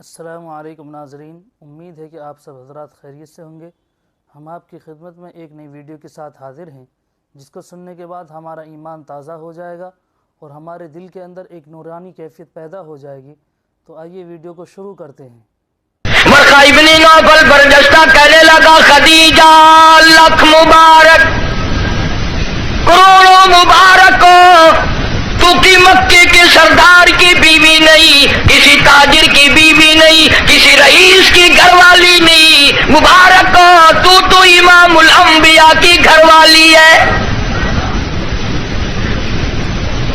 السلام علیکم ناظرین، امید ہے کہ آپ سب حضرات خیریت سے ہوں گے۔ ہم آپ کی خدمت میں ایک نئی ویڈیو کے ساتھ حاضر ہیں جس کو سننے کے بعد ہمارا ایمان تازہ ہو جائے گا اور ہمارے دل کے اندر ایک نورانی کیفیت پیدا ہو جائے گی۔ تو آئیے ویڈیو کو شروع کرتے ہیں۔ ورقہ ابن نوفل برجستہ کہنے لگا، خدیجہ لاکھ مبارک، کروڑوں مبارک ہو، تو کی مکے کے سردار کی بیوی نہیں، کسی تاجر کی بیوی نہیں، کسی رئیس کی گھر والی نہیں، مبارک ہو، تو امام الانبیاء کی گھر والی ہے،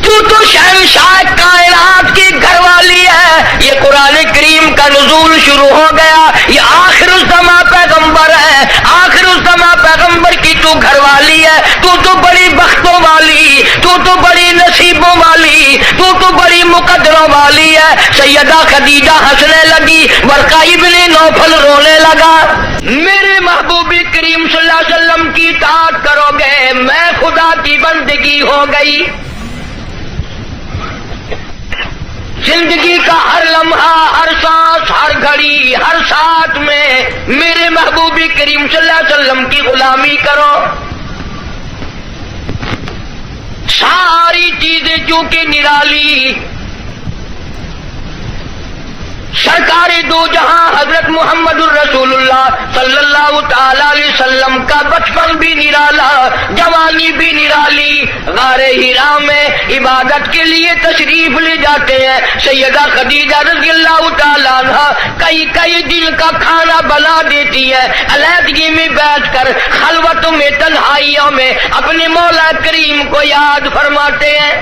تو شہنشاہ کائنات کی گھر والی ہے۔ یہ قرآن کریم کا نزول شروع ہو گیا، یہ آخر الزماں پیغمبر ہے، آخر الزماں پیغمبر کی تو گھر والی ہے، تو بڑی بختوں والی، تو بڑی نصیبوں والی، تو بڑی مقدروں والی ہے۔ سیدہ خدیجہ ہنسنے لگی، ورقہ ابن نوفل رونے لگا۔ میرے محبوب کریم صلی اللہ علیہ وسلم کی اطاعت کرو گے، میں خدا کی بندگی ہو گئی۔ زندگی کا ہر لمحہ، ہر سانس، ہر گھڑی، ہر ساتھ میں میرے محبوب کریم صلی اللہ علیہ وسلم کی غلامی کرو۔ ساری چیزیں چونکہ نرالی، سرکار دو جہاں حضرت محمد الرسول اللہ صلی اللہ تعالی علیہ وسلم کا بچپن بھی نرالا، جوانی بھی نرالی، غار حرا میں عبادت کے لیے تشریف لے جاتے ہیں۔ سیدہ خدیجہ رضی اللہ تعالی عنہ کئی دن کا کھانا بنا دیتی ہے، علیحدگی میں بیٹھ کر خلوتوں میں، تنہائیوں میں اپنے مولا کریم کو یاد فرماتے ہیں۔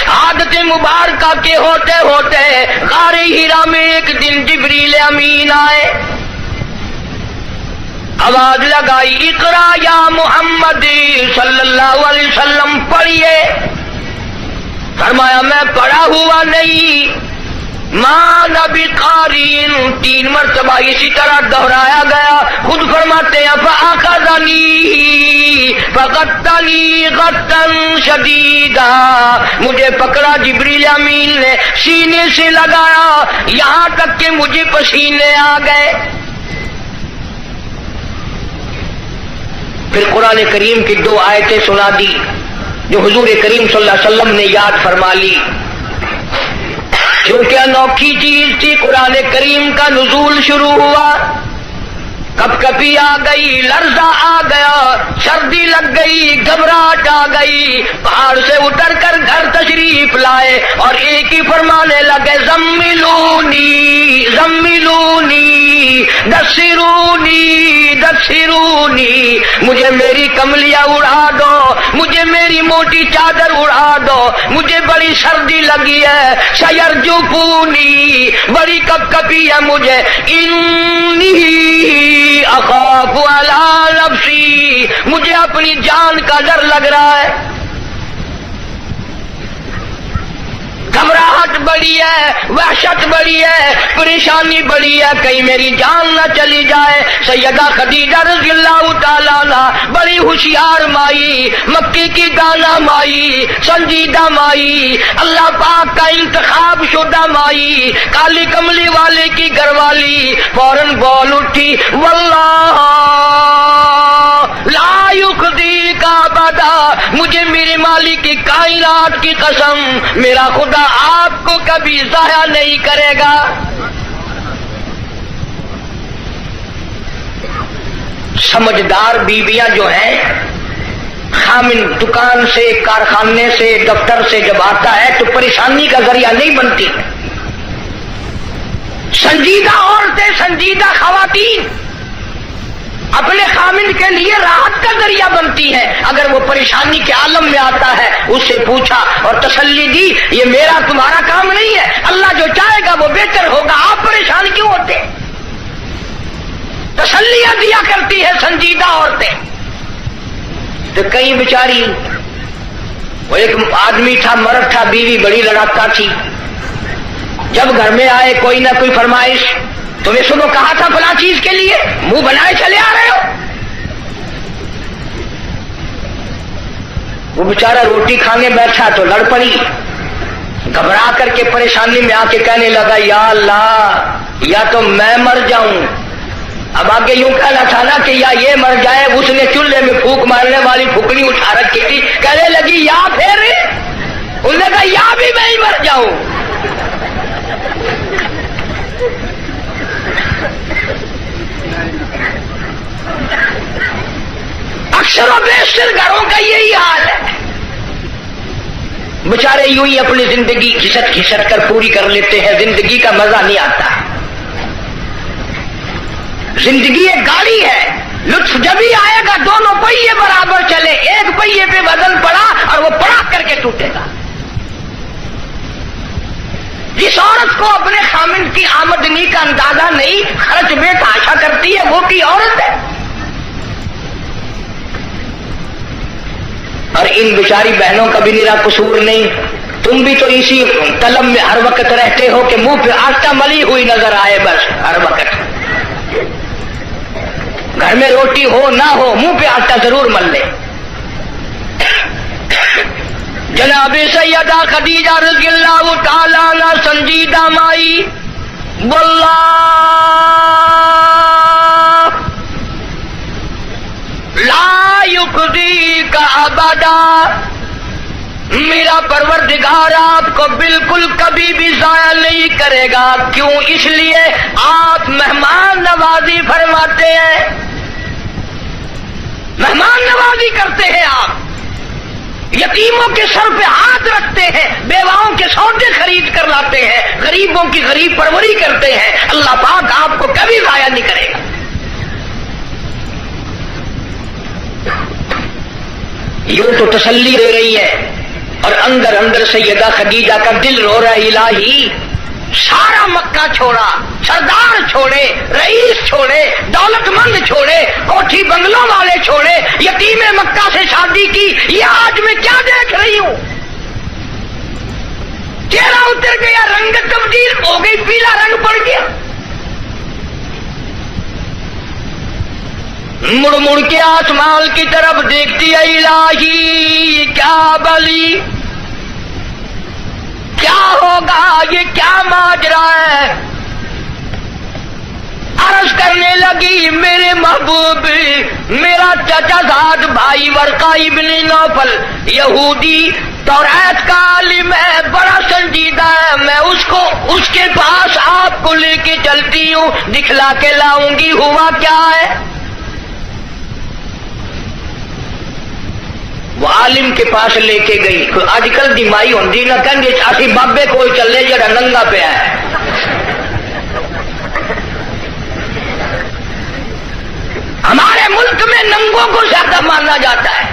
عادت مبارکہ کے ہوتے ہوتے غار حرا میں ایک دن جبریل امین آئے، آواز لگائی، اقرا یا محمد صلی اللہ علیہ وسلم، پڑھیے۔ فرمایا میں پڑھا ہوا نہیں، ماں نبی قارئ، 3 مرتبہ اسی طرح دہرایا گیا۔ خود فرماتے ہیں فاخذنی فغطنی غطا شدیدا، مجھے پکڑا جبریل امین نے، سینے سے لگایا یہاں تک کہ مجھے پسینے آ گئے۔ پھر قرآن کریم کی 2 آیتیں سنا دی جو حضور کریم صلی اللہ علیہ وسلم نے یاد فرما لی، کیونکہ انوکھی چیز تھی۔ قرآن کریم کا نزول شروع ہوا، کپ کپی آ گئی، لرزہ آ گیا، سردی لگ گئی، گھبراہٹ آ گئی، پہاڑ سے اتر کر گھر تشریف لائے اور ایک ہی فرمانے لگے، زملونی زملونی دثرونی دثرونی، مجھے میری کملیاں اڑا دو، مجھے میری موٹی چادر اڑا دو، مجھے بڑی سردی لگی ہے، سیرجفونی، بڑی کپ کپی ہے مجھے، انی اخاف علی نفسی، مجھے اپنی جان کا ڈر لگ رہا ہے، گھبراہٹ بڑی ہے، وحشت بڑی ہے، پریشانی بڑی ہے، کہیں میری جان نہ چلی جائے۔ سیدہ خدیجہ رضی اللہ تعالیٰ عنہ بڑی ہوشیار مائی، مکی کی دانا مائی، سنجیدہ مائی، اللہ پاک کا انتخاب شدہ مائی، کالی کملی والے کی گھر والی، فوراً بول اٹھی، واللہ لا یخزیک ابدا، مجھے میرے مالک کی کائنات کی قسم، میرا خدا آپ کو کبھی ضائع نہیں کرے گا۔ سمجھدار بیویاں جو ہیں، خامن دکان سے، کارخانے سے، دفتر سے جب آتا ہے تو پریشانی کا ذریعہ نہیں بنتی۔ سنجیدہ عورتیں، سنجیدہ خواتین اپنے خامن کے لیے راحت کا ذریعہ بنتی ہے۔ اگر وہ پریشانی کے عالم میں آتا ہے، اس سے پوچھا اور تسلی دی، یہ میرا تمہارا کام نہیں ہے، اللہ جو چاہے گا وہ بہتر ہوگا، آپ پریشان کیوں ہوتے؟ تسلیاں دیا کرتی ہے سنجیدہ عورتیں۔ تو کئی بیچاری، وہ ایک آدمی تھا، مرد تھا، بیوی بڑی لڑاکا تھی، جب گھر میں آئے کوئی نہ کوئی فرمائش، تمہیں صبح کہا تھا فلاں چیز کے لیے، منہ بنائے چلے آ رہے ہو۔ وہ بیچارہ روٹی کھانے بیٹھا تو لڑ پڑی، گھبرا کر کے پریشانی میں آ کے کہنے لگا یا اللہ یا تو میں مر جاؤں. اب آگے یوں کہنا تھا نا کہ یا یہ مر جائے. اس نے چولہے میں پھونک مارنے والی پھوکڑی اٹھا رکھی تھی, کہنے لگی یا پھر. انہوں نے کہا یا بھی میں ہی مر جاؤں. اکثر و بیشتر گھروں کا یہی حال ہے. بیچارے یوں ہی اپنی زندگی گھسٹ گھسٹ کر پوری کر لیتے ہیں, زندگی کا مزہ نہیں آتا. زندگی ایک گاڑی ہے, لطف جب ہی آئے گا دونوں پہیے برابر چلے, ایک پہیے پہ وزن پڑا اور وہ پڑا کر کے ٹوٹے گا. جس عورت کو اپنے خامن کی آمدنی کا اندازہ نہیں, خرچ میں تاشا کرتی ہے, وہ کی عورت ہے. اور ان بیچاری بہنوں کا بھی میرا قصور نہیں. تم بھی تو اسی طلب میں ہر وقت رہتے ہو کہ منہ پہ آٹا ملی ہوئی نظر آئے بس ہر وقت. گھر میں روٹی ہو نہ ہو منہ پہ آٹا ضرور مل لے. جناب سیدہ خدیجہ رضی اللہ تعالی عنہا سنجیدہ مائی واللہ لا یخزیک ابدا, میرا پروردگار آپ کو بالکل کبھی بھی ضائع نہیں کرے گا. کیوں؟ اس لیے آپ مہمان نوازی فرماتے ہیں, مہمان نوازی کرتے ہیں. آپ یتیموں کے سر پہ ہاتھ رکھتے ہیں, بیواؤں کے سودے خرید کر لاتے ہیں, غریبوں کی غریب پروری کرتے ہیں. اللہ پاک آپ کو کبھی ضائع نہیں کرے گا. یوں تو تسلی دے رہی ہے اور اندر اندر سیدہ خدیجہ کا دل رو رہا ہے, الہی سارا مکہ چھوڑا, سردار چھوڑے, رئیس چھوڑے, دولت مند چھوڑے, کوٹھی بنگلوں والے چھوڑے, یتیم مکہ سے شادی کی, یہ آج میں کیا دیکھ رہی ہوں. چہرہ اتر گیا, رنگ تبدیل ہو گئی, پیلا رنگ پڑ گیا. مڑ مڑ کے آسمان کی طرف دیکھتی ہے, الہی کیا بلی, کیا ہوگا, یہ کیا ماجرا ہے. عرض کرنے لگی میرے محبوب, میرا چچا زاد بھائی ورقہ ابن نوفل یہودی توریت کا عالم ہے, بڑا سنجیدہ ہے, میں اس کے پاس آپ کو لے کے چلتی ہوں, دکھلا کے لاؤں گی. ہوا کیا ہے؟ وہ عالم کے پاس لے کے گئی. آج کل دی مائی ہوندی نہ کہیں اسی بابے کو چلے جڑا ننگا پیا ہے. ہمارے ملک میں ننگوں کو زیادہ مانا جاتا ہے.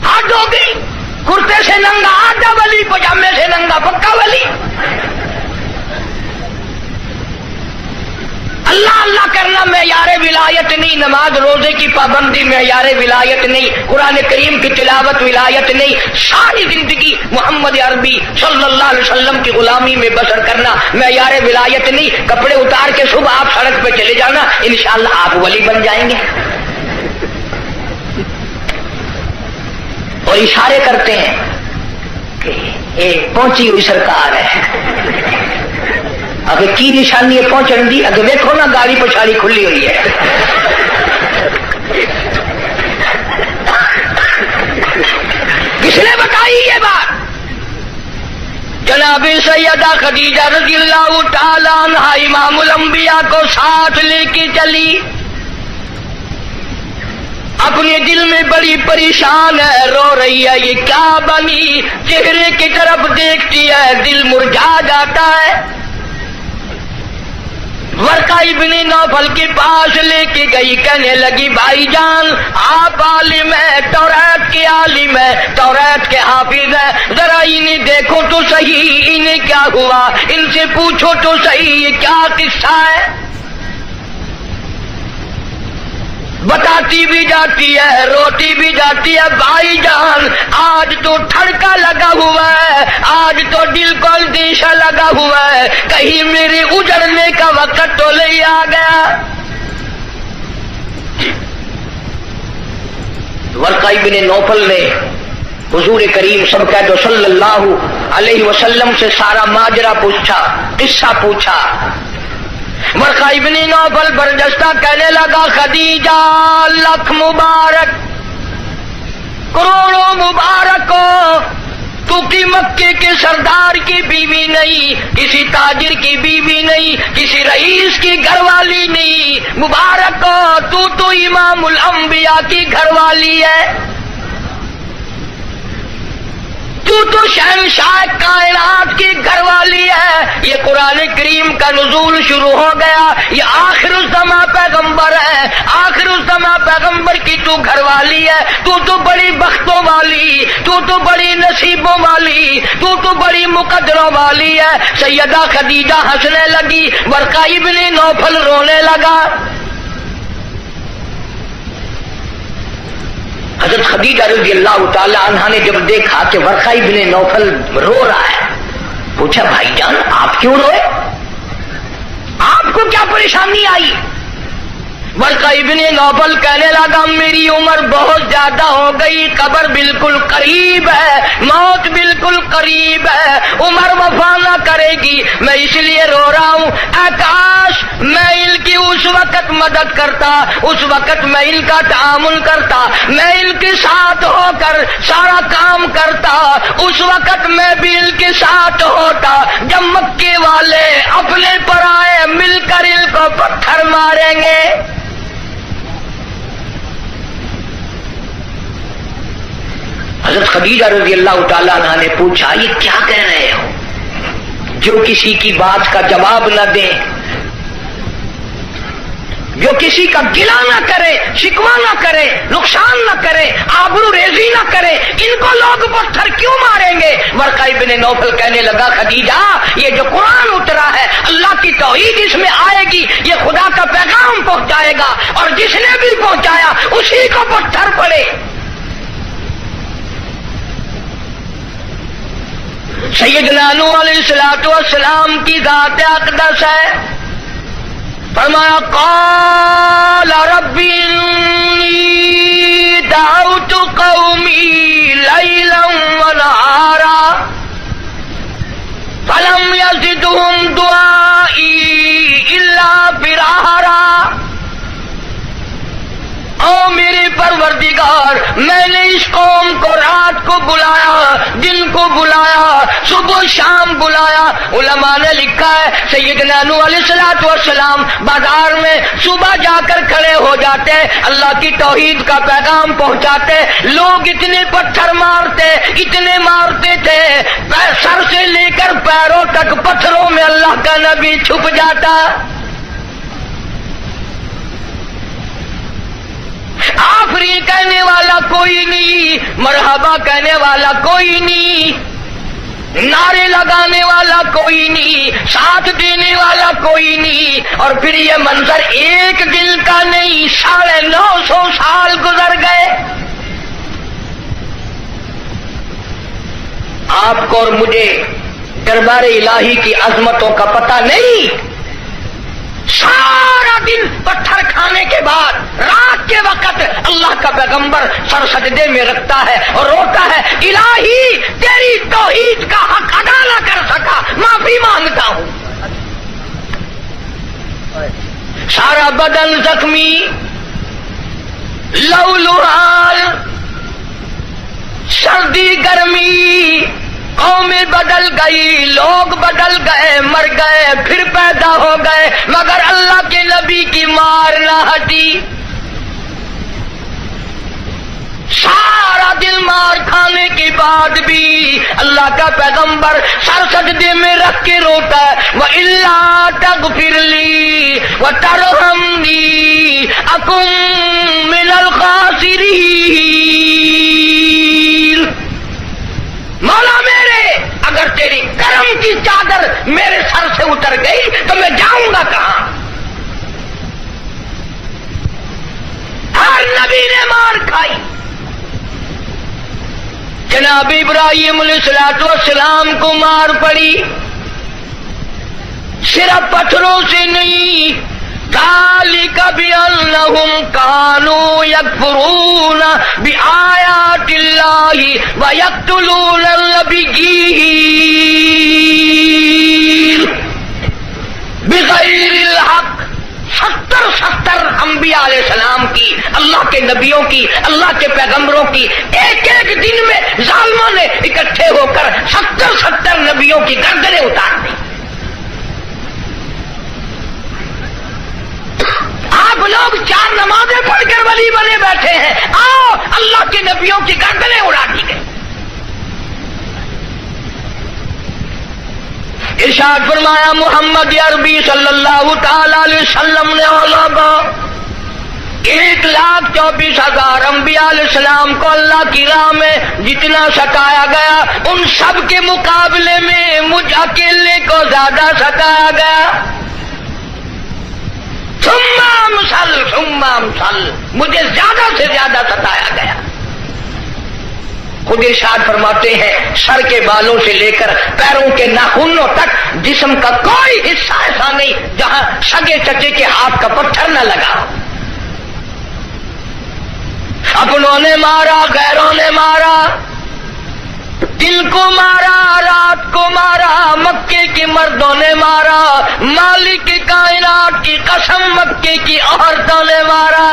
حد ہو گئی, کرتے سے ننگا آدھا ولی, پجامے سے ننگا پکا ولی. اللہ اللہ کرنا معیار ولایت نہیں, نماز روزے کی پابندی معیار ولایت نہیں, قرآن کریم کی تلاوت ولایت نہیں. ساری زندگی محمد عربی صلی اللہ علیہ وسلم کی غلامی میں بسر کرنا معیار ولایت نہیں. کپڑے اتار کے صبح آپ سڑک پہ چلے جانا, انشاءاللہ آپ ولی بن جائیں گے. اور اشارے کرتے ہیں کہ ایک پہنچی ہوئی سرکار ہے. اگر کی نشانی ہے پہنچن دی, اگر دیکھو نا گاڑی پچھاڑی کھلی ہوئی ہے. کس نے بتائی یہ بات؟ جناب سیدہ خدیجہ رضی اللہ تعالی عنہا امام الانبیاء کو ساتھ لے کے چلی. اپنے دل میں بڑی پریشان ہے, رو رہی ہے, یہ کیا بنی. چہرے کی طرف دیکھتی ہے, دل مرجھا جاتا ہے. ورقہ ابن نوفل کے پاس لے کے گئی, کہنے لگی بھائی جان آپ عالم ہیں, توریت کے عالم ہیں, توریت کے حافظ ہیں, ذرا انہیں دیکھو تو صحیح, انہیں کیا ہوا, ان سے پوچھو تو صحیح, یہ کیا قصہ ہے. بتاتی بھی جاتی ہے, روتی بھی جاتی ہے. بھائی جان آج تو ٹھڑکا لگا ہوا ہے, آج تو دل کو اندیشہ لگا ہوا ہے, کہیں میرے اجڑنے کا وقت تو نہیں آ گیا. ورقہ ابن نوفل نے حضور کریم سب کہہ دو صلی اللہ علیہ وسلم سے سارا ماجرا پوچھا، قصہ پوچھا۔ ورقہ ابن نوفل برجستہ کہنے لگا خدیجہ لاکھ مبارک، کروڑوں مبارک ہو، تو کی مکے کے سردار کی بیوی نہیں، کسی تاجر کی بیوی نہیں، کسی رئیس کی گھر والی نہیں، مبارک ہو، تو امام الانبیاء کی گھر والی ہے، تو شہنشاہ کائنات کی گھر والی ہے۔ یہ قرآن کریم کا نزول شروع ہو گیا، یہ آخر الزماں پیغمبر ہے، آخر الزماں پیغمبر کی تو گھر والی ہے، تو بڑی بختوں والی، تو بڑی نصیبوں والی، تو بڑی مقدروں والی ہے۔ سیدہ خدیجہ ہنسنے لگی، ورقہ ابن نوفل رونے لگا۔ حضرت خدیجہ رضی اللہ تعالی عنہا نے جب دیکھا کہ ورقہ ابن نوفل رو رہا ہے، پوچھا بھائی جان آپ کیوں روئے، آپ کو کیا پریشانی آئی؟ ورقہ ابن نوفل کہنے لگا میری عمر بہت زیادہ ہو گئی، قبر بالکل قریب ہے، موت بالکل قریب ہے، عمر وفا نہ کرے گی، میں اس لیے رو رہا ہوں۔ اے کاش میں ان کی اس وقت مدد کرتا، اس وقت میں ان کا تعامل کرتا، میں ان کے ساتھ ہو کر سارا کام کرتا، اس وقت میں بھی ان کے ساتھ ہوتا جب مکے والے اپنے پر آئے مل کر ان کو پتھر ماریں گے۔ حضرت خدیجہ رضی اللہ تعالیٰ عنہ نے پوچھا یہ کیا کہہ رہے ہو، جو کسی کی بات کا جواب نہ دیں، جو کسی کا گلہ نہ کرے، شکوہ نہ کرے، نقصان نہ کرے، آبرو ریزی نہ کرے، ان کو لوگ پتھر کیوں ماریں گے؟ ورقہ ابن نوفل کہنے لگا خدیجہ یہ جو قرآن اترا ہے اللہ کی توحید اس میں آئے گی، یہ خدا کا پیغام پہنچائے گا، اور جس نے بھی پہنچایا اسی کو پتھر پڑے۔ سیدنا نوح علیہ السلام کی ذات اقدس ہے، فرمایا قال رب انی دعوت قومی لیلا ونہارا فلم یزدہم دعائی الا فرارا۔ او میرے پروردگار میں نے اس قوم کو رات کو بلایا، دن کو بلایا، صبح شام بلایا۔ علماء نے لکھا ہے سیدنا نوح علیہ السلام بازار میں صبح جا کر کھڑے ہو جاتے، اللہ کی توحید کا پیغام پہنچاتے، لوگ اتنے پتھر مارتے، اتنے مارتے تھے، سر سے لے کر پیروں تک پتھروں میں اللہ کا نبی چھپ جاتا۔ آفرین کہنے والا کوئی نہیں، مرحبا کہنے والا کوئی نہیں، نعرے لگانے والا کوئی نہیں، ساتھ دینے والا کوئی نہیں، اور پھر یہ منظر ایک دن کا نہیں، 950 سال گزر گئے۔ آپ کو اور مجھے دربار الہی کی عظمتوں کا پتہ نہیں۔ سارا دن پتھر کھانے کے بعد رات کے وقت اللہ کا پیغمبر سر سجدے میں رکھتا ہے اور روتا ہے الہی تیری توحید کا حق ادا نہ کر سکا، معافی مانگتا ہوں۔ سارا بدن زخمی، لہولہال، سردی گرمی، قومیں بدل گئی، لوگ بدل گئے، مر گئے، پھر پیدا ہو گئے، مگر اللہ کے نبی کی مار نہ ہٹی۔ سارا دن مار کھانے کے بعد بھی اللہ کا پیغمبر سر سجدے میں رکھ کے روتا ہے وَإِلَّا تَغْفِرْ لِي وَتَرْحَمْنِي أَكُن مِّنَ الْخَاسِرِينَ۔ مولا میرے اگر تیری کرم کی چادر میرے سر سے اتر گئی تو میں جاؤں گا کہاں؟ ہر نبی نے مار کھائی، جناب ابراہیم علیہ السلام کو مار پڑی، صرف پتھروں سے نہیں، ذالک بأنہم کانوا یکفرون بآیات اللہ ویقتلون النبیین بغیر الحق. 70 انبیاء علیہ السلام کی، اللہ کے نبیوں کی، اللہ کے پیغمبروں کی ایک ایک دن میں ظالموں نے اکٹھے ہو کر 70 نبیوں کی گردنیں اتار دی. آپ لوگ 4 نمازیں پڑھ کر ولی بنے بیٹھے ہیں، آؤ اللہ کے نبیوں کی گردنیں اڑا دی گئی. ارشاد فرمایا محمد عربی صلی اللہ تعالی علیہ وسلم نے 1,24,000 انبیاء علیہ السلام کو اللہ کی راہ میں جتنا ستایا گیا، ان سب کے مقابلے میں مجھ اکیلے کو زیادہ ستایا گیا. ثم امثل، مجھے زیادہ سے زیادہ ستایا گیا. خود ارشاد فرماتے ہیں سر کے بالوں سے لے کر پیروں کے ناخنوں تک جسم کا کوئی حصہ ایسا نہیں جہاں سگے چچے کے ہاتھ کا پتھر نہ لگا. اپنوں نے مارا، غیروں نے مارا، دن کو مارا، رات کو مارا، مکے کے مردوں نے مارا، مالک کائنات کی قسم مکے کی عورتوں نے مارا،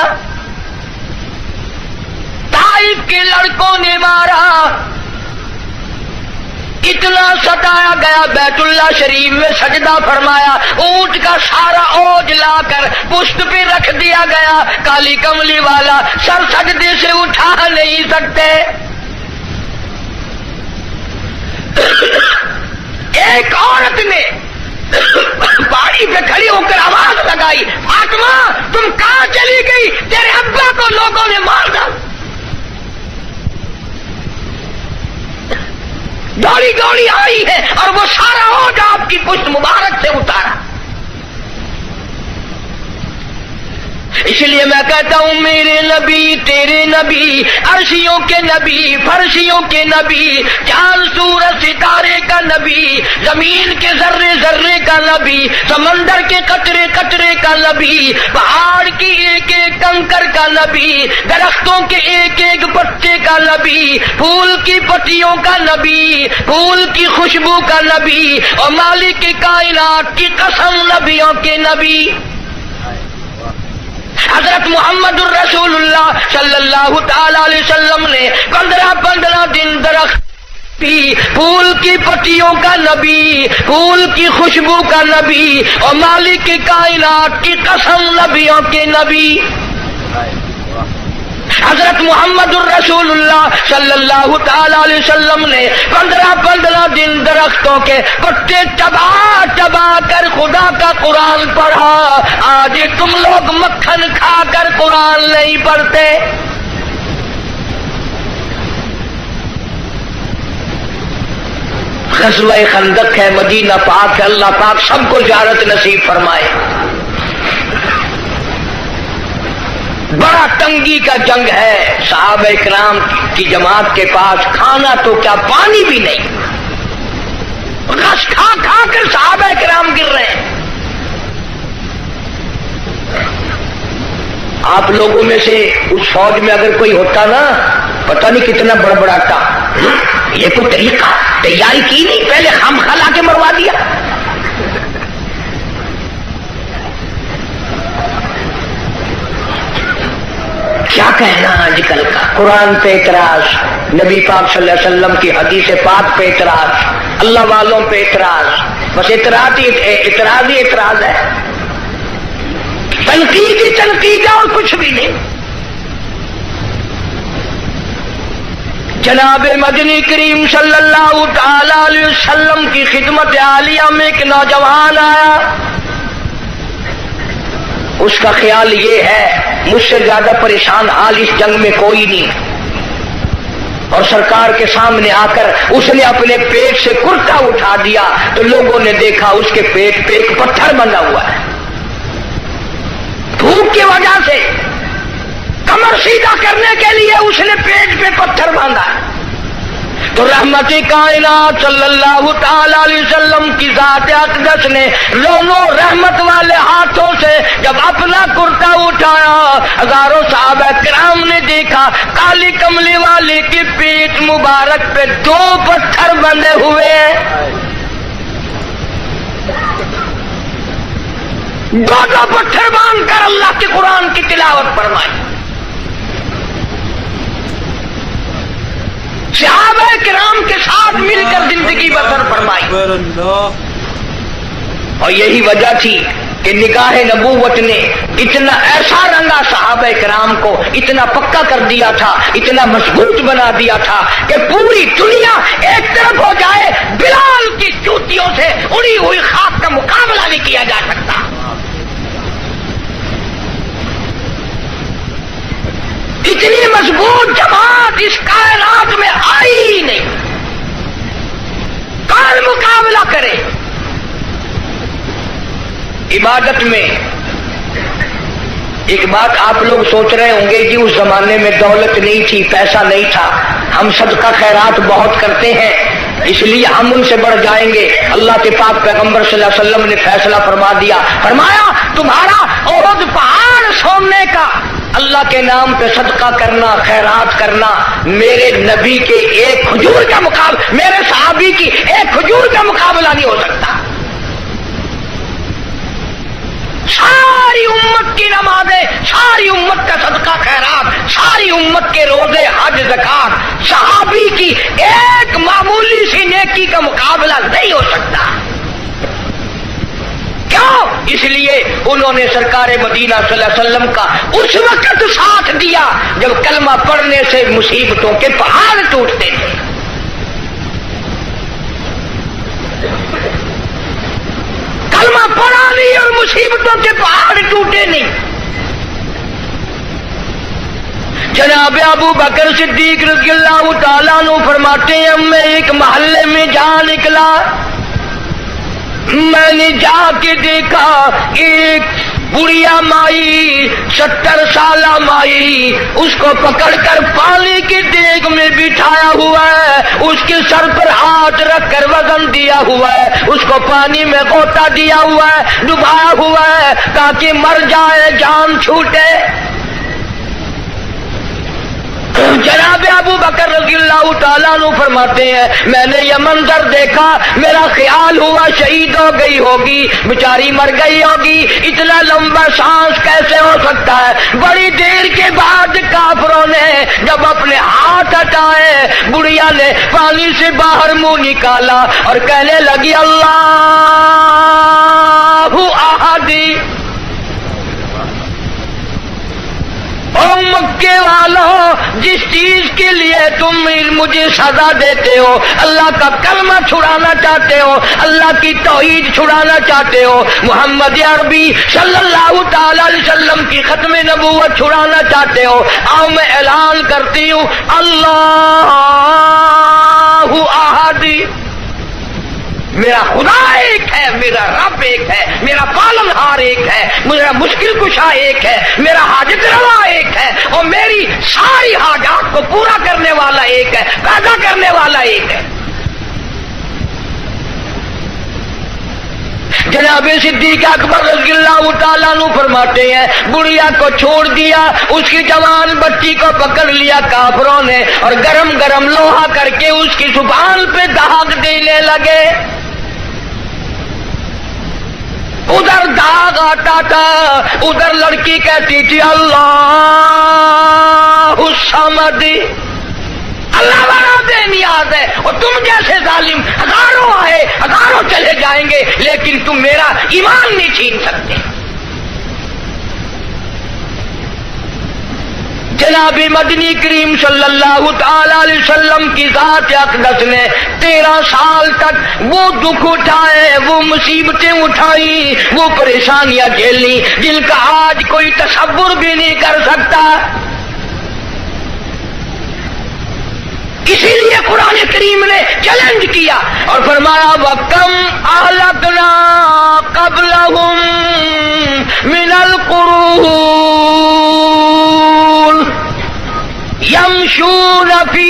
طائف کے لڑکوں نے مارا. اتنا ستایا گیا بیت اللہ شریف میں سجدہ فرمایا، اونٹ کا سارا اوج لا کر پشت پہ رکھ دیا گیا، کالی کملی والا سر سجدے سے اٹھا نہیں سکتے. ایک عورت نے پہاڑی پہ کھڑی ہو کر آواز لگائی، فاطمہ تم کہاں چلی گئی؟ تیرے ابا کو لوگوں نے مار ڈالا. دوڑی آئی ہے اور وہ سارا اوج آپ کی پشت مبارک سے اتارا. اس لیے میں کہتا ہوں میرے نبی، تیرے نبی، عرشیوں کے نبی، فرشیوں کے نبی، چاند سورج ستارے کا نبی، زمین کے ذرے ذرے کا نبی، سمندر کے قطرے قطرے کا نبی، پہاڑ کی ایک ایک کنکر کا نبی، درختوں کے ایک ایک پتے کا نبی، پھول کی پتیوں کا نبی، پھول کی خوشبو کا نبی، اور مالک کائنات کی قسم نبیوں کے نبی حضرت محمد الرسول اللہ صلی اللہ تعالی علیہ وسلم نے 15 دن درخت پی، پھول کی پتیوں کا نبی، پھول کی خوشبو کا نبی، اور مالک کائنات کی قسم نبیوں کے نبی حضرت محمد الرسول اللہ صلی اللہ تعالی علیہ وسلم نے 15 دن درختوں کے پتے چبا کر خدا کا قرآن پڑھا. آج تم لوگ مکھن کھا کر قرآن نہیں پڑھتے. غزوہ خندق ہے، مدینہ پاک ہے، اللہ پاک سب کو زیارت نصیب فرمائے. بڑا تنگی کا جنگ ہے، صحابہ اکرام کی جماعت کے پاس کھانا تو کیا پانی بھی نہیں، رس کھا کر صحابہ اکرام گر رہے ہیں. آپ لوگوں میں سے اس فوج میں اگر کوئی ہوتا نا، پتہ نہیں کتنا بڑبڑاتا، یہ کوئی طریقہ تیاری کی نہیں، پہلے خام خلا کے مروا دیا. کیا کہنا آج کل کا، قرآن پہ اعتراض، نبی پاک صلی اللہ علیہ وسلم کی حدیث پاک پہ اعتراض، اللہ والوں پہ اعتراض، بس اعتراض ہی اعتراض ہے، تنقید ہی تنقید ہے اور کچھ بھی نہیں. جناب مدنی کریم صلی اللہ تعالی علیہ وسلم کی خدمت عالیہ میں ایک نوجوان آیا، اس کا خیال یہ ہے مجھ سے زیادہ پریشان حال اس جنگ میں کوئی نہیں، اور سرکار کے سامنے آ کر اس نے اپنے پیٹ سے کرتا اٹھا دیا تو لوگوں نے دیکھا اس کے پیٹ پہ ایک پتھر بندھا ہوا ہے. دھوپ کی وجہ سے کمر سیدھا کرنے کے لیے اس نے پیٹ پہ پتھر باندھا ہے. تو رحمت کائنات صلی اللہ تعالی علیہ وسلم کی ذات اقدس نے دونوں رحمت والے ہاتھوں سے جب اپنا کرتا اٹھایا، ہزاروں صحابہ کرام نے دیکھا کالی کملی والی کی پیٹھ مبارک پہ 2 پتھر بندھے ہوئے ہیں، 2 پتھر باندھ کر اللہ کے قرآن کی تلاوت فرمائی۔ صحابہ کرام کے ساتھ مل کر زندگی بسر فرمائی، اور یہی وجہ تھی کہ نگاہ نبوت نے اتنا ایسا رنگا صحابہ کرام کو، اتنا پکا کر دیا تھا، اتنا مضبوط بنا دیا تھا کہ پوری دنیا ایک طرف ہو جائے، بلال کی جوتیوں سے اڑی ہوئی خاک کا مقابلہ نہیں کیا جا سکتا۔ اتنی مضبوط جماعت اس کائنات میں آئی ہی نہیں، کون مقابلہ کرے؟ عبادت میں ایک بات آپ لوگ سوچ رہے ہوں گے کہ اس زمانے میں دولت نہیں تھی، پیسہ نہیں تھا، ہم صدقہ خیرات بہت کرتے ہیں اس لیے ہم ان سے بڑھ جائیں گے۔ اللہ کے پاک پیغمبر صلی اللہ علیہ وسلم نے فیصلہ فرما دیا، فرمایا تمہارا احد پہاڑ سونے کا اللہ کے نام پہ صدقہ کرنا، خیرات کرنا، میرے نبی کے ایک کھجور کا مقابلہ، میرے صحابی کی ایک کھجور کا مقابلہ نہیں ہو سکتا۔ ساری امت کی نمازیں، ساری امت کا صدقہ خیرات، ساری امت کے روزے، حج، زکات، صحابی کی ایک معمولی سی نیکی کا مقابلہ نہیں ہو سکتا۔ کیوں؟ اس لیے انہوں نے سرکار مدینہ صلی اللہ علیہ وسلم کا اس وقت ساتھ دیا جب کلمہ پڑھنے سے مصیبتوں کے پہاڑ ٹوٹتے تھے۔ کلمہ پڑھا نہیں اور مصیبتوں کے پہاڑ ٹوٹے نہیں۔ جناب ابو بکر صدیق رضی اللہ تعالیٰ عنہ فرماتے ہیں میں ایک محلے میں جا نکلا، میں نے جا کے دیکھا ایک بڑھیا مائی، 70 سالہ مائی، اس کو پکڑ کر پانی کی دیگ میں بٹھایا ہوا ہے، اس کے سر پر ہاتھ رکھ کر وزن دیا ہوا ہے، اس کو پانی میں غوطہ دیا ہوا ہے، ڈبایا ہوا ہے تاکہ مر جائے، جان چھوٹے۔ جناب ابو بکر رضی اللہ تعالیٰ عنہ فرماتے ہیں میں نے یہ منظر دیکھا، میرا خیال ہوا شہید ہو گئی ہوگی، بیچاری مر گئی ہوگی، اتنا لمبا سانس کیسے ہو سکتا ہے؟ بڑی دیر کے بعد کافروں نے جب اپنے ہاتھ ہٹائے، بڑھیا نے پانی سے باہر منہ نکالا اور کہنے لگی اللہ احدی، او مکے والوں جس چیز کے لیے تم مجھے سزا دیتے ہو، اللہ کا کلمہ چھڑانا چاہتے ہو، اللہ کی توحید چھڑانا چاہتے ہو، محمد عربی صلی اللہ تعالی علیہ وسلم کی ختم نبوت چھڑانا چاہتے ہو، آؤ میں اعلان کرتی ہوں اللہ احد، میرا خدا ایک ہے، میرا رب ایک ہے، میرا پالنہار ایک ہے، میرا مشکل کشا ایک ہے، میرا حاجت روا ایک ہے، اور میری ساری حاجات کو پورا کرنے والا ایک ہے، پیدا کرنے والا ایک ہے۔ جناب صدیق اکبر رضی اللہ تعالیٰ عنہ فرماتے ہیں بڑھیا کو چھوڑ دیا، اس کی جوان بچی کو پکڑ لیا کافروں نے اور گرم گرم لوہا کر کے اس کی زبان پہ داغ دینے لگے، ادھر داغ آتا تھا، ادھر لڑکی کہتی تھی اللہ الصمد، اللہ بڑا بے نیاز ہے، اور تم جیسے ظالم ہزاروں آئے ہزاروں چلے جائیں گے لیکن تم میرا ایمان نہیں چھین سکتے۔ جناب مدنی کریم صلی اللہ تعالی علیہ وسلم کی ذات اقدس نے 13 سال تک وہ دکھ اٹھائے، وہ مصیبتیں اٹھائی، وہ پریشانیاں جھیلی جن کا آج کوئی تصور بھی نہیں کر سکتا۔ اسی لیے قرآن کریم نے چیلنج کیا اور فرمایا وَكَمْ أَهْلَكْنَا قَبْلَهُمْ مِنَ الْقُرُونِ يَمْشُونَ فِي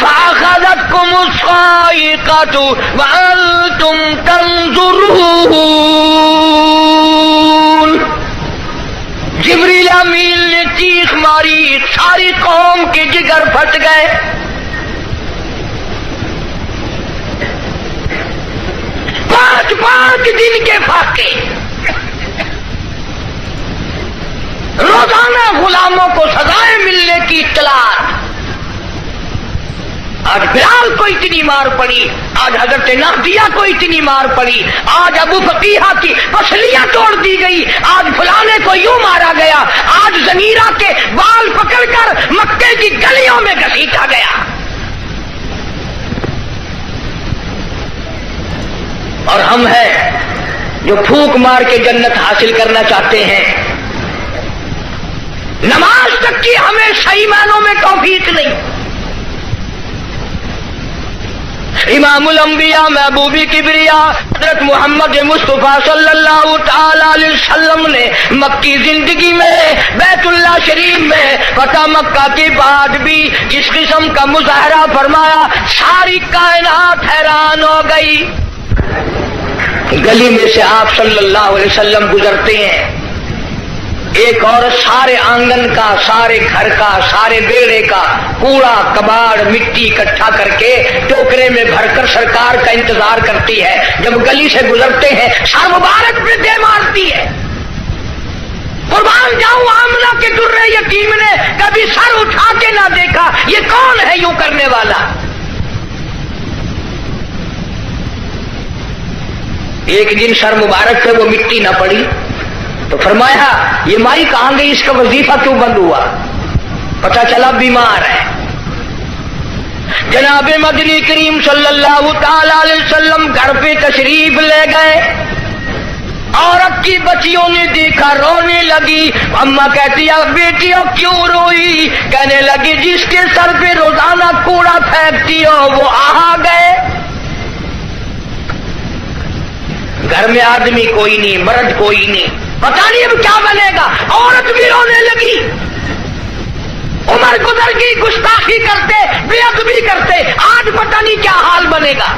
فأخذتكم الصاعقة وأنتم تنظرون، جبریل امین نے چیخ ماری، ساری قوم کے جگر پھٹ گئے۔ پانچ دن کے فاقے، روزانہ غلاموں کو سزائیں ملنے کی اطلاعات۔ آج بلال کو اتنی مار پڑی، آج حضرت نافیہ کو اتنی مار پڑی، آج ابو فقیہہ کی پسلیاں توڑ دی گئی، آج فلانے کو یوں مارا گیا، آج زمیرہ کے بال پکڑ کر مکے کی گلیوں میں گھسیٹا گیا۔ اور ہم ہیں جو پھونک مار کے جنت حاصل کرنا چاہتے ہیں، نماز تک کی ہمیں صحیح معنوں میں توفیق نہیں۔ امام الانبیاء محبوب کبریا حضرت محمد مصطفیٰ صلی اللہ تعالی علیہ وسلم نے مکی زندگی میں بیت اللہ شریف میں فتح مکہ کے بعد بھی جس قسم کا مظاہرہ فرمایا، ساری کائنات حیران ہو گئی۔ گلی میں سے آپ صلی اللہ علیہ وسلم گزرتے ہیں، ایک عورت سارے آنگن کا، سارے گھر کا، سارے بیڑے کا کوڑا کباڑ مٹی اکٹھا کر کے ٹوکرے میں بھر کر سرکار کا انتظار کرتی ہے۔ جب گلی سے گزرتے ہیں سر مبارک پہ دے مارتی ہے۔ قربان جاؤں آمنہ کے درے یتیم نے کبھی سر اٹھا کے نہ دیکھا، یہ کون ہے یوں کرنے والا؟ ایک دن سر مبارک سے وہ مٹی نہ پڑی تو فرمایا یہ مائی کہاں گئی، اس کا وظیفہ کیوں بند ہوا؟ پتہ چلا بیمار ہے۔ جناب مدنی کریم صلی اللہ تعالی علیہ وسلم گھر پہ تشریف لے گئے، عورت کی بچیوں نے دیکھا رونے لگی۔ اماں کہتی ہے بیٹیوں کیوں روئی؟ کہنے لگی جس کے سر پہ روزانہ کوڑا پھینکتی ہو وہ آ گئے۔ گھر میں آدمی کوئی نہیں، مرد کوئی نہیں، پتہ نہیں اب کیا بنے گا۔ عورت بھی رونے لگی۔ عمر گزر گئی، گستاخی کرتے، بے ادبی کرتے، آج پتہ نہیں کیا حال بنے گا۔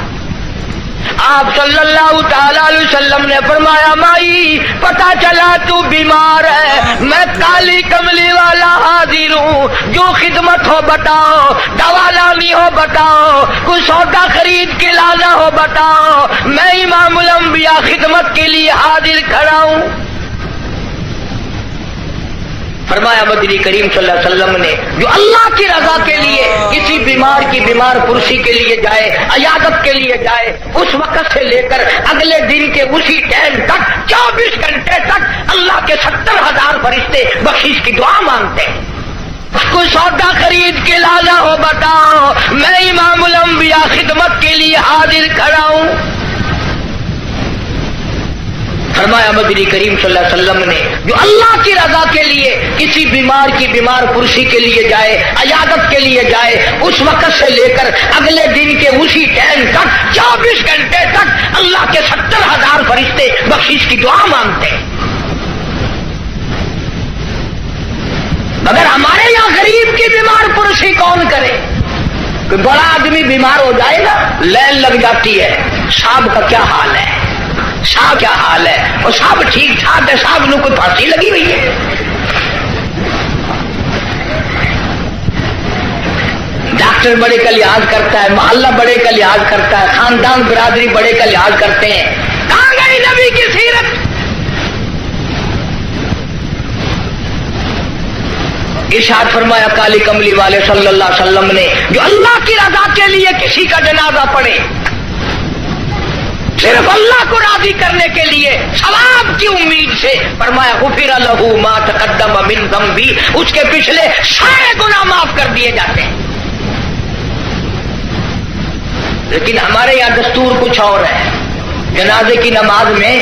آپ صلی اللہ تعالی علیہ وسلم نے فرمایا مائی پتہ چلا تو بیمار ہے، میں کالی کملی والا حاضر ہوں، جو خدمت ہو بتاؤ، دوا لانی ہو بتاؤ، کوئی سودا خرید کے لانا ہو بتاؤ، میں امام الانبیاء خدمت کے لیے حاضر کھڑا ہوں۔ فرمایا مدنی کریم صلی اللہ علیہ وسلم نے جو اللہ کی رضا کے لیے کسی بیمار کی بیمار پرسی کے لیے جائے، عیادت کے لیے جائے، اس وقت سے لے کر اگلے دن کے اسی ٹائم تک 24 گھنٹے تک اللہ کے 70,000 فرشتے بخشش کی دعا مانگتے ہیں۔ کوئی سودا خرید کے لانا ہو بتاؤ، میں امام الانبیاء خدمت کے لیے حاضر کھڑا ہوں۔ فرمایا مدنی کریم صلی اللہ علیہ وسلم نے جو اللہ کی رضا کے لیے کسی بیمار کی بیمار پرسی کے لیے جائے، عیادت کے لیے جائے، اس وقت سے لے کر اگلے دن کے اسی ٹائم تک 24 گھنٹے تک اللہ کے 70,000 فرشتے بخشش کی دعا مانگتے ہیں۔ مگر ہمارے یہاں غریب کی بیمار پرسی کون کرے؟ کوئی بڑا آدمی بیمار ہو جائے نا، لائن لگ جاتی ہے، صاحب کا کیا حال ہے، صاحب کیا حال ہے، اور صاحب ٹھیک ٹھاک ہے، صاحب نے کوئی پھانسی لگی ہوئی ہے۔ ڈاکٹر بڑے کا لحاظ کرتا ہے، محلہ بڑے کا لحاظ کرتا ہے، خاندان برادری بڑے کا لحاظ کرتے ہیں۔ کہاں گئی نبی کی سیرت؟ ارشاد فرمایا کالی کملی والے صلی اللہ علیہ وسلم نے جو اللہ کی رضا کے لیے کسی کا جنازہ پڑھے، صرف اللہ کو راضی کرنے کے لیے، ثواب کی امید سے، فرمایا غفر لہ ما تقدم من ذنبی، اس کے پچھلے سارے گناہ معاف کر دیے جاتے ہیں۔ لیکن ہمارے یہاں دستور کچھ اور ہے۔ جنازے کی نماز میں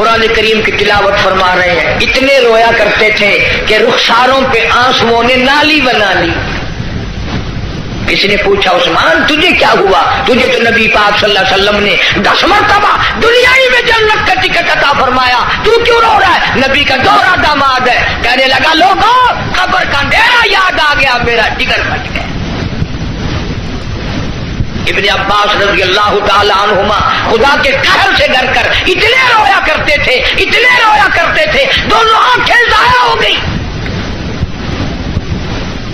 قرآن کریم کی تلاوت فرما رہے ہیں. اتنے رویا کرتے تھے کہ رخساروں پہ آنسوؤں نے نالی بنا لی. کسی نے پوچھا عثمان تجھے کیا ہوا؟ تجھے تو نبی پاک صلی اللہ علیہ وسلم نے 10 مرتبہ دنیائی میں جنت کا ٹکٹ عطا فرمایا، تو کیوں رو رہا ہے؟ نبی کا دوہرا داماد ہے. کہنے لگا لوگوں قبر کا اندھیرا یاد آ گیا، میرا جگر پھٹ گیا. ابن عباس رضی اللہ تعالی عنہما خدا کے قہر سے ڈر کر اتنے رویا کرتے تھے، اتنے رویا کرتے تھے، دونوں آنکھیں ضائع ہو گئی،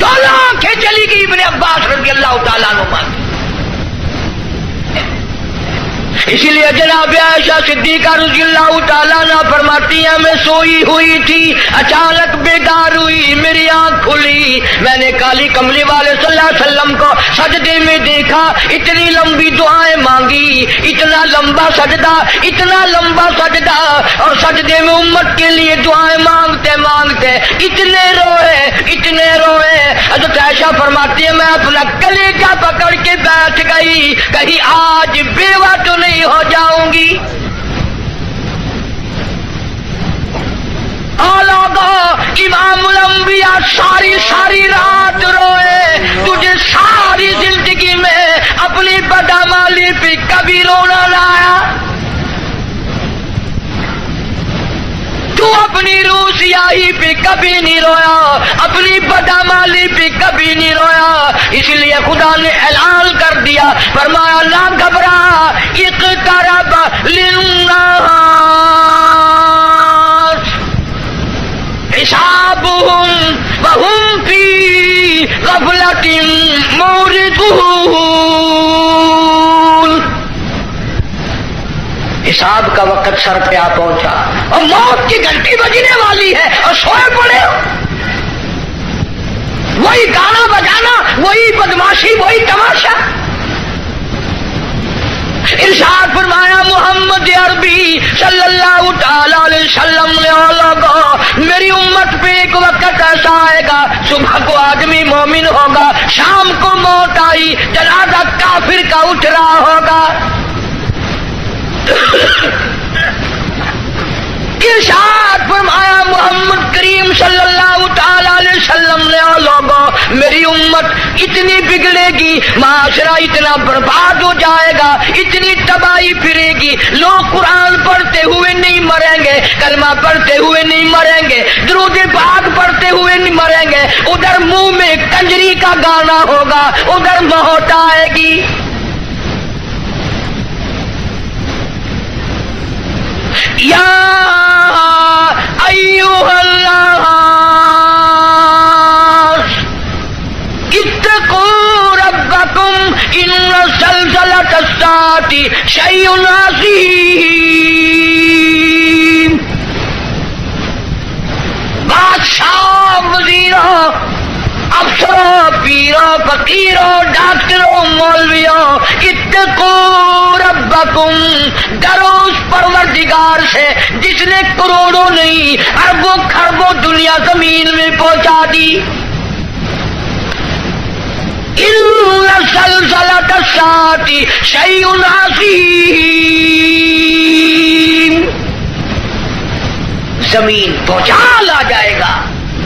دونوں آنکھیں چلی گئی ابن عباس رضی اللہ تعالیٰ عنہما. اسی لیے جناب عائشہ صدیقہ رضی اللہ تعالیٰ عنہ فرماتی ہیں میں سوئی ہوئی تھی، اچانک بیدار ہوئی، میری آنکھ کھلی، میں نے کالی کملی والے صلی اللہ علیہ وسلم کو سجدے میں دیکھا، اتنی لمبی دعائیں مانگی، اتنا لمبا سجدہ، اتنا لمبا سجدہ، اور سجدے میں امت کے لیے دعائیں مانگتے مانگتے اتنے روئے، اتنے روئے. حضرت عائشہ فرماتی ہے میں اپنا کلیجہ پکڑ کے بیٹھ گئی، کہیں آج بیوہ تو نہیں ہو جاؤں گی. امام الانبیاء ساری رات روئے، تجھے ساری زندگی میں اپنی بدعمالی پہ کبھی رونا نہ آیا، تو اپنی روح سیاہی پہ کبھی نہیں رویا، اپنی بدعمالی پہ کبھی نہیں رویا. اس لیے خدا نے اعلان کر دیا، فرمایا نہ گھبرا، اقترب للناس حسابهم وهم في غفلة معرضون. حساب کا وقت سر پہ آ پہنچا اور موت کی گھنٹی بجنے والی ہے اور سوئے پڑے ہو. وہی گانا بجانا، وہی بدماشی، وہی تماشا. ارشاد فرمایا محمد عربی صلی اللہ تعالی علیہ وسلم نے لوگوں میری امت پہ ایک وقت ایسا آئے گا، صبح کو آدمی مومن ہوگا، شام کو موت آئی جنازہ کافر کا اٹھ رہا ہوگا. ارشاد فرمایا محمد کریم صلی اللہ تعالی علیہ وسلم نے لوگوں میری امت اتنی بگڑے گی، معاشرہ اتنا برباد ہو جائے گا، اتنی تباہی پھرے گی، لوگ قرآن پڑھتے ہوئے نہیں مریں گے، کلمہ پڑھتے ہوئے نہیں مریں گے، درود پاک پڑھتے ہوئے نہیں مریں گے، ادھر منہ میں کنجری کا گانا ہوگا، ادھر موت آئے گی. یا ایھا الناس اتقوا ربکم ان زلزلۃ الساعۃ شیء عظیم. بادشاہ، وزیروں، افسروں، پیروں، فقیروں، ڈاکٹروں، مولویوں، اتقوا ربکم، ڈرو اس پروردگار سے جس نے کروڑوں نہیں اربوں خربوں دنیا زمین میں پہنچا دی. ان زلزلۃ الساعۃ شیء عظیم. زمین بھوچال آ جائے گا،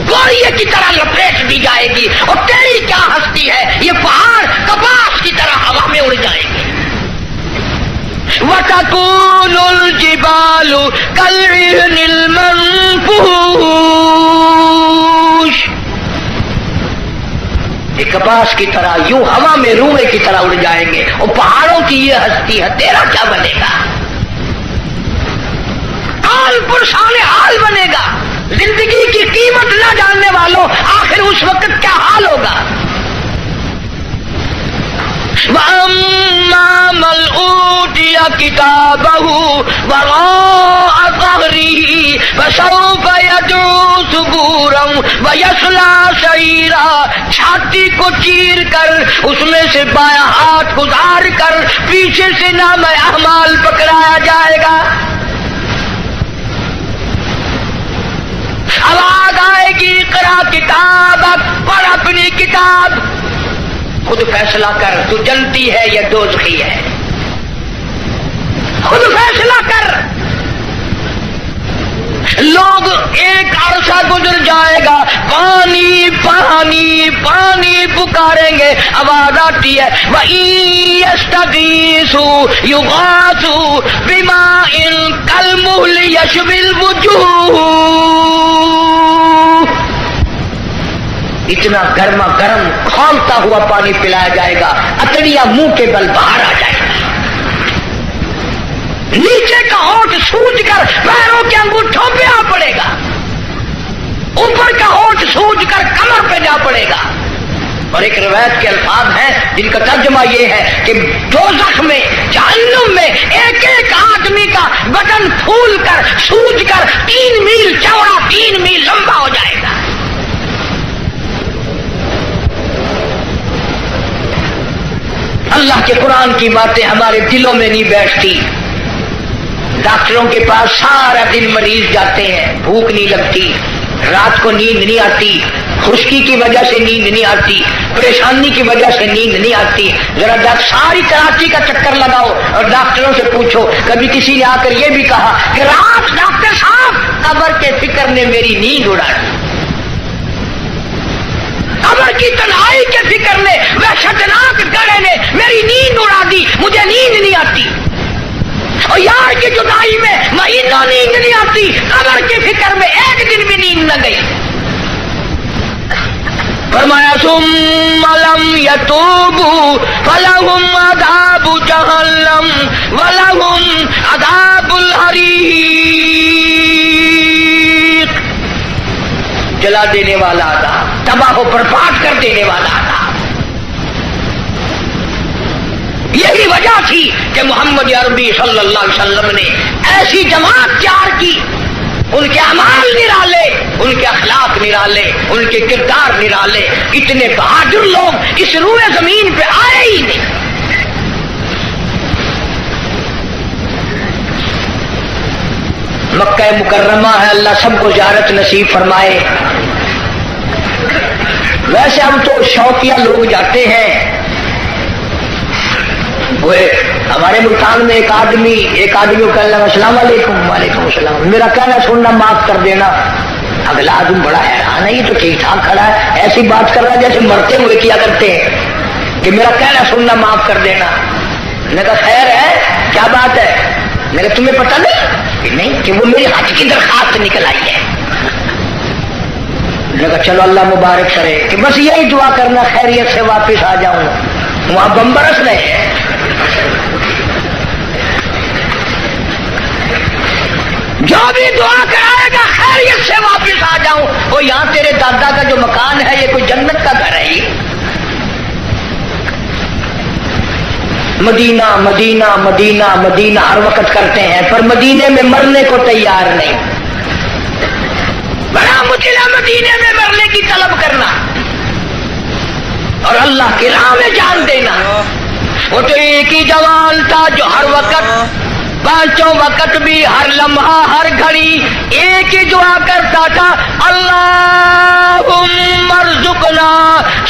گوریے کی طرح لپیٹ دی جائے گی، اور تیری کیا ہستی ہے، یہ پہاڑ کپاس کی طرح ہوا میں اڑ جائیں گے. وَتَكُونُ الْجِبَالُ كَالْعِهْنِ الْمَنفُوشِ. یہ کپاس کی طرح یوں ہوا میں روئے کی طرح اڑ جائیں گے، اور پہاڑوں کی یہ ہستی ہے، تیرا کیا بنے گا؟ حال پرسان حال بنے گا. زندگی کی قیمت نہ جاننے والوں آخر اس وقت کیا حال ہوگا. وَأَمَّا مَنْ أُوتِيَ كِتَابَهُ وَرَاءَ ظَهْرِهِ فَسَوْفَ يَدْعُو ثُبُورًا وَيَصْلَىٰ سَعِيرًا. چھاتی کو چیر کر اس میں سے بایاں ہاتھ گزار کر پیچھے سے نام اعمال پکڑایا جائے گا. آواز آئے گی اقرا کتابک، پڑھ اپنی کتاب، خود فیصلہ کر تو جنتی ہے یا دوزخی ہے، خود فیصلہ کر. جائے گا، پانی پانی پانی پکاریں گے، آواز آتی ہے وَإِن يَسْتَغِيثُوا يُغَاثُوا بِمَاءٍ كَالْمُهْلِ يَشْوِي الْوُجُوهَ، اتنا گرما گرم کھولتا ہوا پانی پلایا جائے گا، اتڑیاں منہ کے بل باہر آ جائے گا، نیچے کا ہونٹ سوج کر پیروں کے انگوٹھوں پہ آ پڑے گا، اوپر کا ہونٹ سوج کر کمر پہ جا پڑے گا۔ اور ایک روایت کے الفاظ ہیں جن کا ترجمہ یہ ہے کہ دوزخ میں، جہنم میں ایک ایک آدمی کا بدن پھول کر سوج کر 3 میل چوڑا 3 میل لمبا ہو جائے گا۔ اللہ کے قرآن کی باتیں ہمارے دلوں میں نہیں بیٹھتی۔ ڈاکٹروں کے پاس سارا دن مریض جاتے ہیں، بھوک نہیں لگتی، رات کو نیند نہیں آتی، خشکی کی وجہ سے نیند نہیں آتی، پریشانی کی وجہ سے نیند نہیں آتی۔ ذرا ساری کراچی کا چکر لگاؤ اور ڈاکٹروں سے پوچھو، کبھی کسی نے آ کر یہ بھی کہا کہ رات ڈاکٹر صاحب قبر کے فکر نے میری نیند اڑا دی، قبر کی تنہائی کے فکر نے، وحشتناک گڑھے نے میری نیند اڑا دی، مجھے نیند نہیں آتی، اور یار کی جدائی میں مہینوں نیند نہیں آتی، قبر کی فکر میں ایک دن بھی نیند نہ گئی۔ فرمایا ثم لم يتوبوا فلهم عذاب جہنم ولهم عذاب الحریق، جلا دینے والا عذاب، تباہ و برباد کر دینے والا عذاب۔ یہی وجہ تھی کہ محمد عربی صلی اللہ علیہ وسلم نے ایسی جماعت تیار کی، ان کے اعمال نرالے، ان کے اخلاق نرالے، ان کے کردار نرالے، اتنے بہادر لوگ اس روئے زمین پہ آئے ہی نہیں۔ مکہ مکرمہ ہے، اللہ سب کو زیارت نصیب فرمائے۔ ویسے ہم تو شوقیہ لوگ جاتے ہیں۔ وہ ہمارے ملتان میں ایک آدمی کو کہنا السلام علیکم، وعلیکم السلام، میرا کہنا سننا معاف کر دینا۔ اگلا آدمی بڑا حیران ہے، یہ تو ٹھیک ٹھاک کھڑا ہے، ایسی بات کر رہا ہے جیسے مرتے ہوئے کیا کرتے ہیں کہ میرا کہنا سننا معاف کر دینا۔ میں نے کہا خیر ہے، کیا بات ہے؟ میں نے کہا تمہیں پتہ نہیں کہ وہ میری حج کی درخواست نکل آئی ہے۔ میں نے کہا چلو اللہ مبارک کرے، کہ بس یہی دعا کرنا خیریت سے واپس آ جاؤں۔ وہاں بم برس رہے ہیں۔ جو بھی دعا کرائے گا خیریت سے واپس آ جاؤں، وہ یہاں تیرے دادا کا جو مکان ہے یہ کوئی جنت کا گھر ہے؟ مدینہ مدینہ مدینہ مدینہ ہر وقت کرتے ہیں، پر مدینے میں مرنے کو تیار نہیں۔ بڑا مشکل ہے مدینے میں مرنے کی طلب کرنا اور اللہ کی راہ میں جان دینا۔ وہ تو ایک ہی جوان تھا جو ہر وقت، پانچوں وقت بھی، ہر لمحہ ہر گھڑی ایک ہی دعا کرتا تھا، اللہم ارزقنا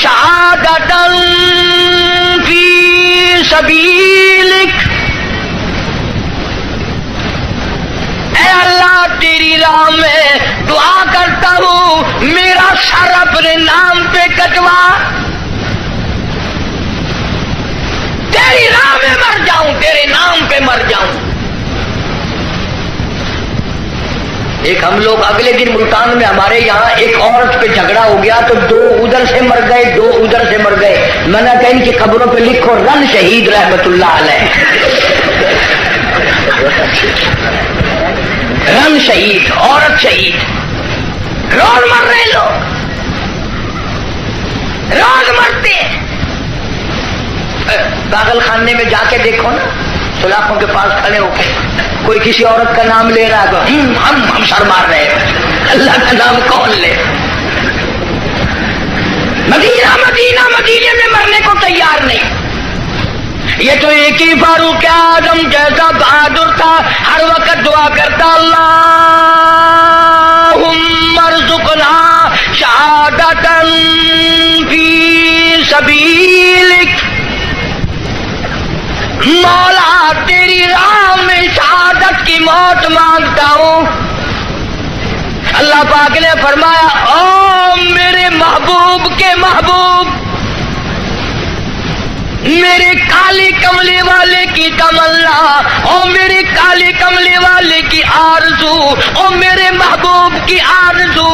شہادۃ فی سبیلک، اے اللہ تیری راہ میں دعا کرتا ہوں میرا سر اپنے نام پہ کٹوا، تیری راہ میں مر جاؤں، تیرے نام پہ مر جاؤں۔ ایک ہم لوگ اگلے دن ملتان میں ہمارے یہاں ایک عورت پہ جھگڑا ہو گیا تو 2 ادھر سے مر گئے، 2 ادھر سے مر گئے۔ میں نے کہا ان کی قبروں پہ لکھو رن شہید رحمت اللہ علیہ، رن شہید، عورت شہید۔ روز مر رہے لوگ، روز مرتے۔ پاگل خانے میں جا کے دیکھو نا، سلاخوں کے پاس کھڑے ہو کے کوئی کسی عورت کا نام لے رہا ہے تو ہم سر مار رہے ہیں، اللہ کا نام کون لے؟ مدینہ مدینہ مدینے میں مرنے کو تیار نہیں۔ یہ تو ایک ہی فاروق اعظم جیسا بہادر تھا، ہر وقت دعا کرتا اللہم ارزقنا شہادۃ فی سبیلک، مولا تیری راہ میں شہادت کی موت مانگتا ہوں، اللہ پاک نے فرمایا او میرے محبوب کے محبوب، میرے کالی کملی والے کی تمنا، او میرے کالی کملی والے کی آرزو، او میرے محبوب کی آرزو،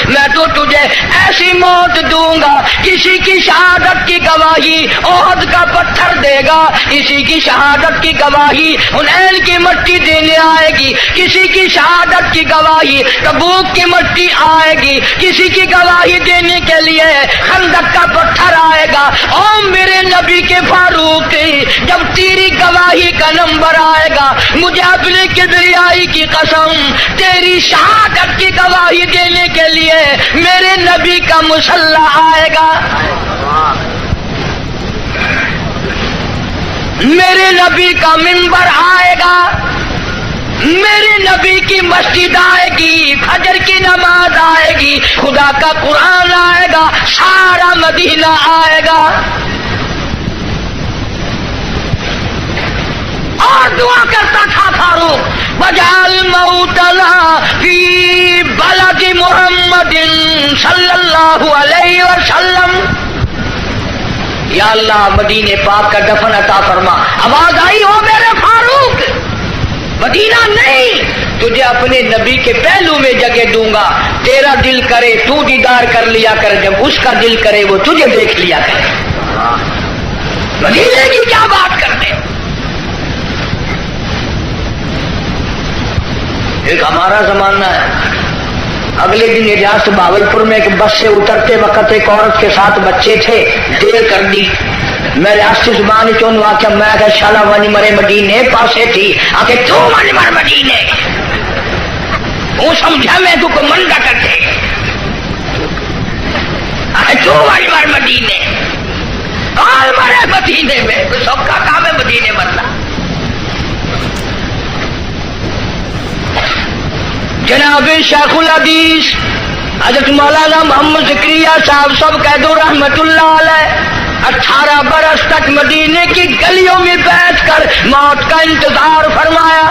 میں تو تجھے ایسی موت دوں گا، کسی کی شہادت کی گواہی احد کا پتھر دے گا، کسی کی شہادت کی گواہی حنین کی مٹی دینے آئے گی، کسی کی شہادت کی گواہی تبوک کی مٹی آئے گی، کسی کی گواہی دینے کے لیے خندق کا پتھر آئے گا۔ او میرے نبی کے فاروق، جب تیری گواہی کا نمبر آئے گا، مجھے اپنے کبریائی کی قسم، تیری شہادت کی گواہی دینے کے لیے میرے نبی کا مسلح آئے گا، میرے نبی کا منبر آئے گا، میرے نبی کی مسجد آئے گی، فجر کی نماز آئے گی، خدا کا قرآن آئے گا، سارا مدینہ آئے گا۔ اور دعا کرتا تھا فاروق، وجعل موتنا فی بلد محمد صلی اللہ علیہ وسلم، یا اللہ مدینے پاک کا دفن عطا فرما۔ آواز آئی ہو میرے فاروق، مدینہ نہیں، تجھے اپنے نبی کے پہلو میں جگہ دوں گا، تیرا دل کرے تو دیدار کر لیا کر، جب اس کا دل کرے وہ تجھے دیکھ لیا کرے۔ مدینے کی کیا بات کرتے؟ ایک ہمارا زمانہ ہے، اگلے دن ریاست بھاولپور میں ایک بس سے اترتے وقت ایک عورت کے ساتھ بچے تھے، دیر کر دی، میں ریاستی زبان چون واقعہ میں کہ شالا ونی مرے مدینے پاسے تھی، آکے تو ونی مر مدینے، وہ سمجھا میں تو کو منڈا کرتے، آکے تو ونی مر مدینے، کال مرے مدینے میں، تو سب کا کام ہے مدینے مرنا۔ جناب شیخ الحدیث حضرت مولانا محمد زکریا صاحب سب قید رحمت اللہ علیہ 18 برس تک مدینے کی گلیوں میں بیٹھ کر موت کا انتظار فرمایا۔